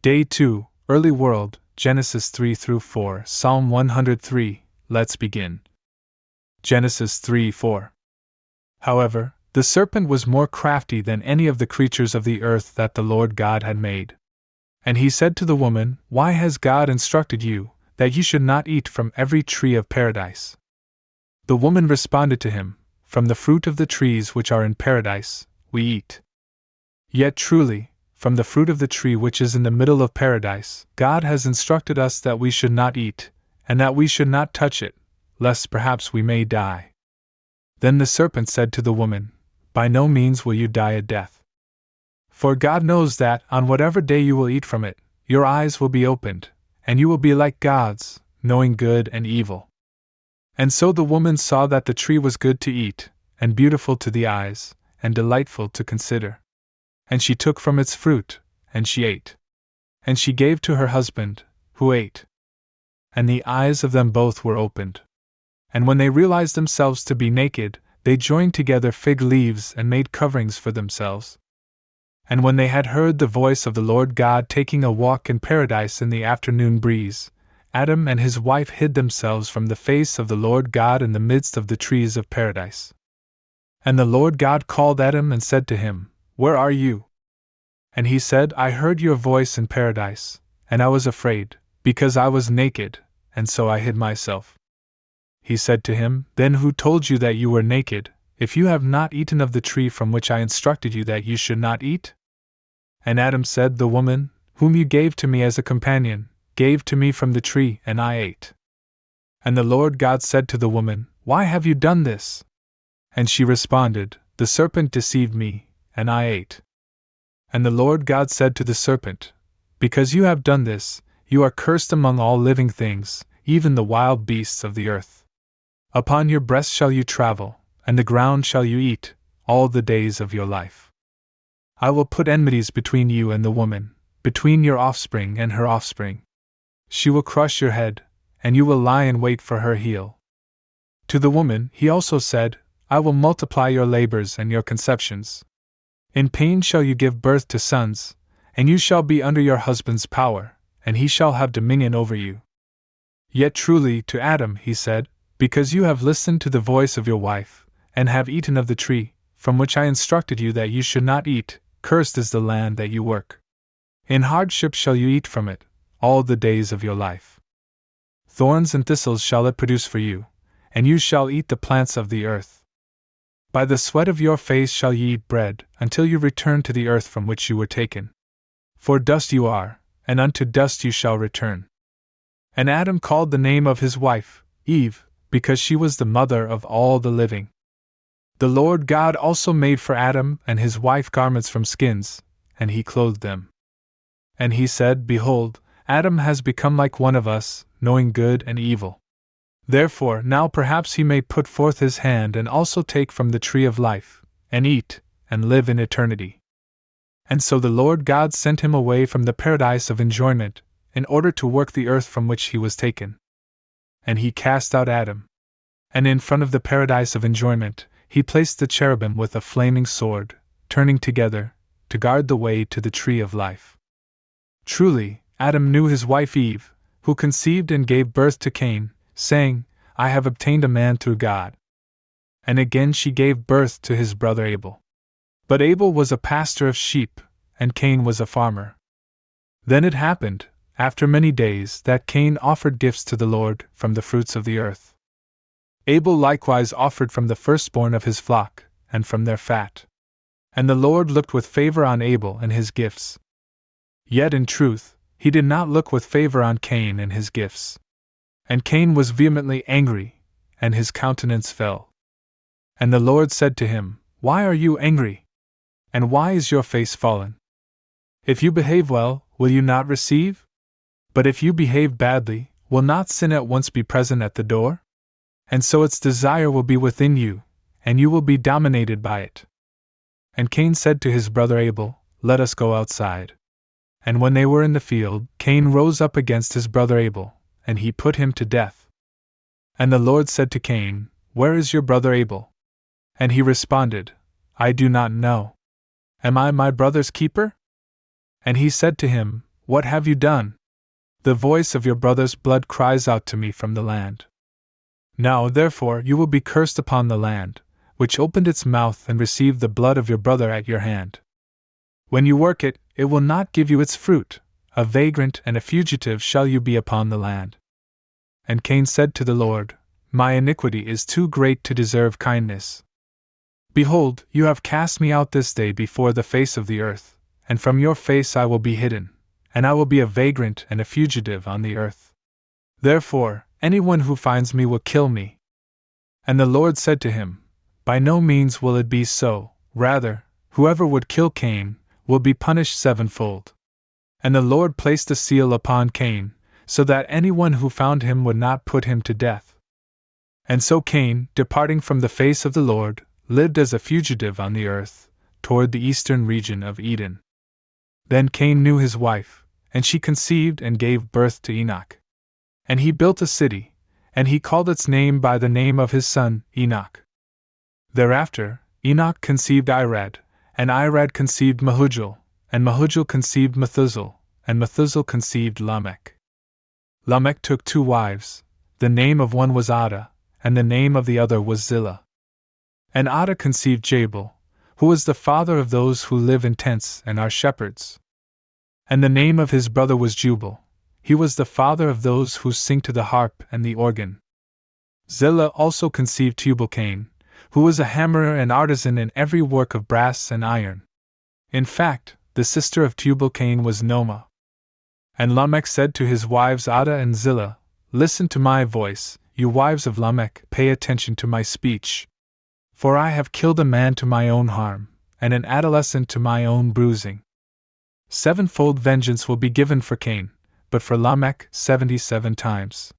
Day 2, Early World, Genesis 3-4, Psalm 103. Let's begin. Genesis 3:4. However, the serpent was more crafty than any of the creatures of the earth that the Lord God had made. And he said to the woman, Why has God instructed you, that you should not eat from every tree of paradise? The woman responded to him, From the fruit of the trees which are in paradise, we eat. Yet truly, from the fruit of the tree which is in the middle of paradise, God has instructed us that we should not eat, and that we should not touch it, lest perhaps we may die. Then the serpent said to the woman, By no means will you die a death. For God knows that, on whatever day you will eat from it, your eyes will be opened, and you will be like gods, knowing good and evil. And so the woman saw that the tree was good to eat, and beautiful to the eyes, and delightful to consider. And she took from its fruit, and she ate. And she gave to her husband, who ate. And the eyes of them both were opened. And when they realized themselves to be naked, they joined together fig leaves and made coverings for themselves. And when they had heard the voice of the Lord God taking a walk in paradise in the afternoon breeze, Adam and his wife hid themselves from the face of the Lord God in the midst of the trees of paradise. And the Lord God called Adam and said to him, Where are you? And he said, I heard your voice in paradise, and I was afraid, because I was naked, and so I hid myself. He said to him, Then who told you that you were naked, if you have not eaten of the tree from which I instructed you that you should not eat? And Adam said, The woman, whom you gave to me as a companion, gave to me from the tree, and I ate. And the Lord God said to the woman, Why have you done this? And she responded, The serpent deceived me, and I ate. And the Lord God said to the serpent, Because you have done this, you are cursed among all living things, even the wild beasts of the earth. Upon your breast shall you travel, and the ground shall you eat, all the days of your life. I will put enmities between you and the woman, between your offspring and her offspring. She will crush your head, and you will lie in wait for her heel. To the woman he also said, I will multiply your labors and your conceptions. In pain shall you give birth to sons, and you shall be under your husband's power, and he shall have dominion over you. Yet truly to Adam he said, Because you have listened to the voice of your wife, and have eaten of the tree, from which I instructed you that you should not eat, cursed is the land that you work. In hardship shall you eat from it, all the days of your life. Thorns and thistles shall it produce for you, and you shall eat the plants of the earth. By the sweat of your face shall ye eat bread, until you return to the earth from which you were taken. For dust you are, and unto dust you shall return. And Adam called the name of his wife, Eve, because she was the mother of all the living. The Lord God also made for Adam and his wife garments from skins, and he clothed them. And he said, Behold, Adam has become like one of us, knowing good and evil. Therefore now perhaps he may put forth his hand and also take from the tree of life, and eat, and live in eternity. And so the Lord God sent him away from the paradise of enjoyment, in order to work the earth from which he was taken. And he cast out Adam. And in front of the paradise of enjoyment, he placed the cherubim with a flaming sword, turning together, to guard the way to the tree of life. Truly, Adam knew his wife Eve, who conceived and gave birth to Cain, saying, I have obtained a man through God. And again she gave birth to his brother Abel. But Abel was a pastor of sheep, and Cain was a farmer. Then it happened, after many days, that Cain offered gifts to the Lord from the fruits of the earth. Abel likewise offered from the firstborn of his flock, and from their fat. And the Lord looked with favor on Abel and his gifts. Yet in truth, he did not look with favor on Cain and his gifts. And Cain was vehemently angry, and his countenance fell. And the Lord said to him, Why are you angry? And why is your face fallen? If you behave well, will you not receive? But if you behave badly, will not sin at once be present at the door? And so its desire will be within you, and you will be dominated by it. And Cain said to his brother Abel, Let us go outside. And when they were in the field, Cain rose up against his brother Abel, and he put him to death. And the Lord said to Cain, Where is your brother Abel? And he responded, I do not know. Am I my brother's keeper? And he said to him, What have you done? The voice of your brother's blood cries out to me from the land. Now, therefore, you will be cursed upon the land, which opened its mouth and received the blood of your brother at your hand. When you work it, it will not give you its fruit. A vagrant and a fugitive shall you be upon the land. And Cain said to the Lord, My iniquity is too great to deserve kindness. Behold, you have cast me out this day before the face of the earth, and from your face I will be hidden, and I will be a vagrant and a fugitive on the earth. Therefore, anyone who finds me will kill me. And the Lord said to him, By no means will it be so, rather, whoever would kill Cain will be punished sevenfold. And the Lord placed a seal upon Cain, so that anyone who found him would not put him to death. And so Cain, departing from the face of the Lord, lived as a fugitive on the earth, toward the eastern region of Eden. Then Cain knew his wife, and she conceived and gave birth to Enoch. And he built a city, and he called its name by the name of his son, Enoch. Thereafter, Enoch conceived Irad, and Irad conceived Mehujael, and Mehujael conceived Methuselah, and Methuselah conceived Lamech. Lamech took 2 wives, the name of one was Ada, and the name of the other was Zillah. And Ada conceived Jabal, who was the father of those who live in tents and are shepherds. And the name of his brother was Jubal, he was the father of those who sing to the harp and the organ. Zillah also conceived Tubal-Cain, who was a hammerer and artisan in every work of brass and iron. In fact, the sister of Tubal-Cain was Noma. And Lamech said to his wives Ada and Zillah, Listen to my voice, you wives of Lamech, pay attention to my speech. For I have killed a man to my own harm, and an adolescent to my own bruising. 7-fold vengeance will be given for Cain, but for Lamech 77 times.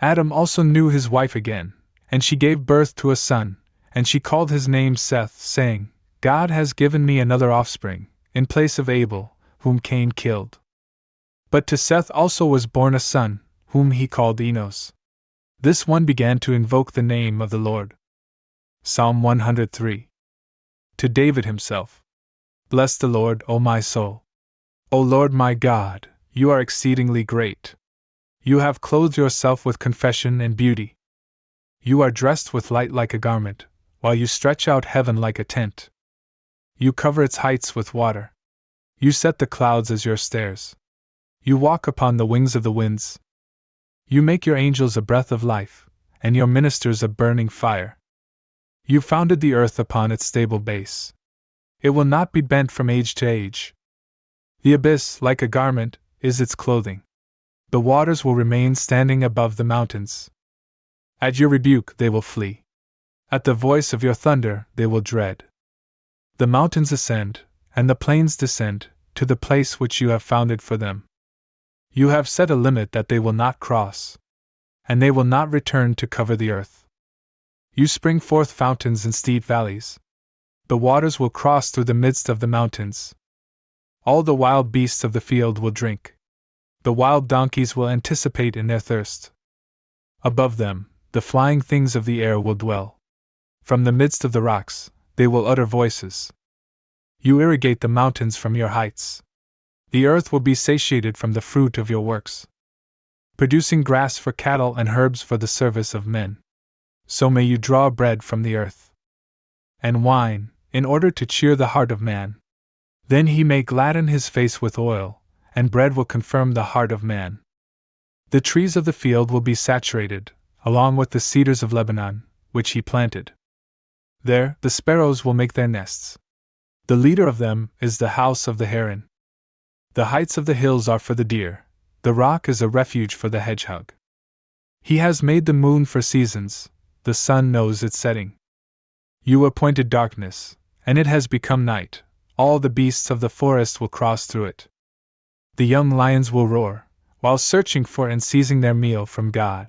Adam also knew his wife again, and she gave birth to a son, and she called his name Seth, saying, God has given me another offspring, in place of Abel, whom Cain killed. But to Seth also was born a son, whom he called Enos. This one began to invoke the name of the Lord. Psalm 103. To David himself. Bless the Lord, O my soul. O Lord my God, you are exceedingly great. You have clothed yourself with confession and beauty. You are dressed with light like a garment, while you stretch out heaven like a tent. You cover its heights with water. You set the clouds as your stairs. You walk upon the wings of the winds. You make your angels a breath of life, and your ministers a burning fire. You founded the earth upon its stable base. It will not be bent from age to age. The abyss, like a garment, is its clothing. The waters will remain standing above the mountains. At your rebuke they will flee. At the voice of your thunder they will dread. The mountains ascend, and the plains descend, to the place which you have founded for them. You have set a limit that they will not cross, and they will not return to cover the earth. You spring forth fountains in steep valleys. The waters will cross through the midst of the mountains. All the wild beasts of the field will drink. The wild donkeys will anticipate in their thirst. Above them, the flying things of the air will dwell. From the midst of the rocks, they will utter voices. You irrigate the mountains from your heights. The earth will be satiated from the fruit of your works, producing grass for cattle and herbs for the service of men. So may you draw bread from the earth, and wine, in order to cheer the heart of man. Then he may gladden his face with oil, and bread will confirm the heart of man. The trees of the field will be saturated, along with the cedars of Lebanon, which he planted. There, the sparrows will make their nests. The leader of them is the house of the heron. The heights of the hills are for the deer, the rock is a refuge for the hedgehog. He has made the moon for seasons, the sun knows its setting. You appointed darkness, and it has become night, all the beasts of the forest will cross through it. The young lions will roar, while searching for and seizing their meal from God.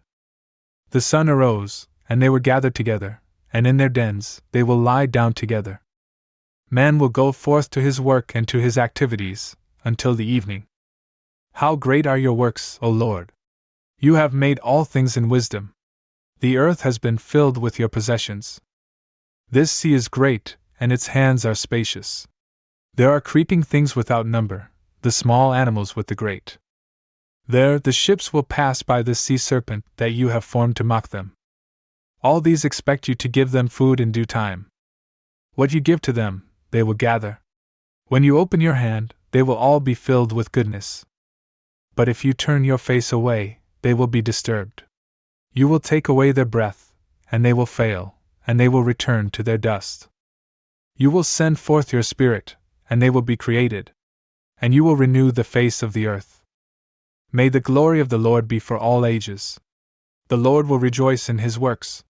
The sun arose, and they were gathered together, and in their dens they will lie down together. Man will go forth to his work and to his activities, until the evening. How great are your works, O Lord! You have made all things in wisdom. The earth has been filled with your possessions. This sea is great, and its hands are spacious. There are creeping things without number, the small animals with the great. There, the ships will pass by the sea serpent that you have formed to mock them. All these expect you to give them food in due time. What you give to them, they will gather. When you open your hand, they will all be filled with goodness. But if you turn your face away, they will be disturbed. You will take away their breath, and they will fail, and they will return to their dust. You will send forth your spirit, and they will be created, and you will renew the face of the earth. May the glory of the Lord be for all ages. The Lord will rejoice in his works.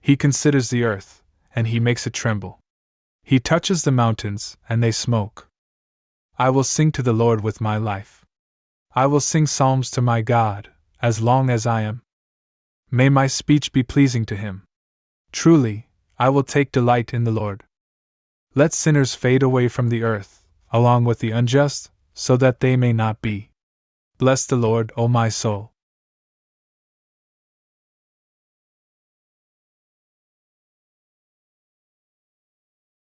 He considers the earth, and he makes it tremble. He touches the mountains, and they smoke. I will sing to the Lord with my life. I will sing psalms to my God, as long as I am. May my speech be pleasing to him. Truly, I will take delight in the Lord. Let sinners fade away from the earth, along with the unjust, so that they may not be. Bless the Lord, O my soul.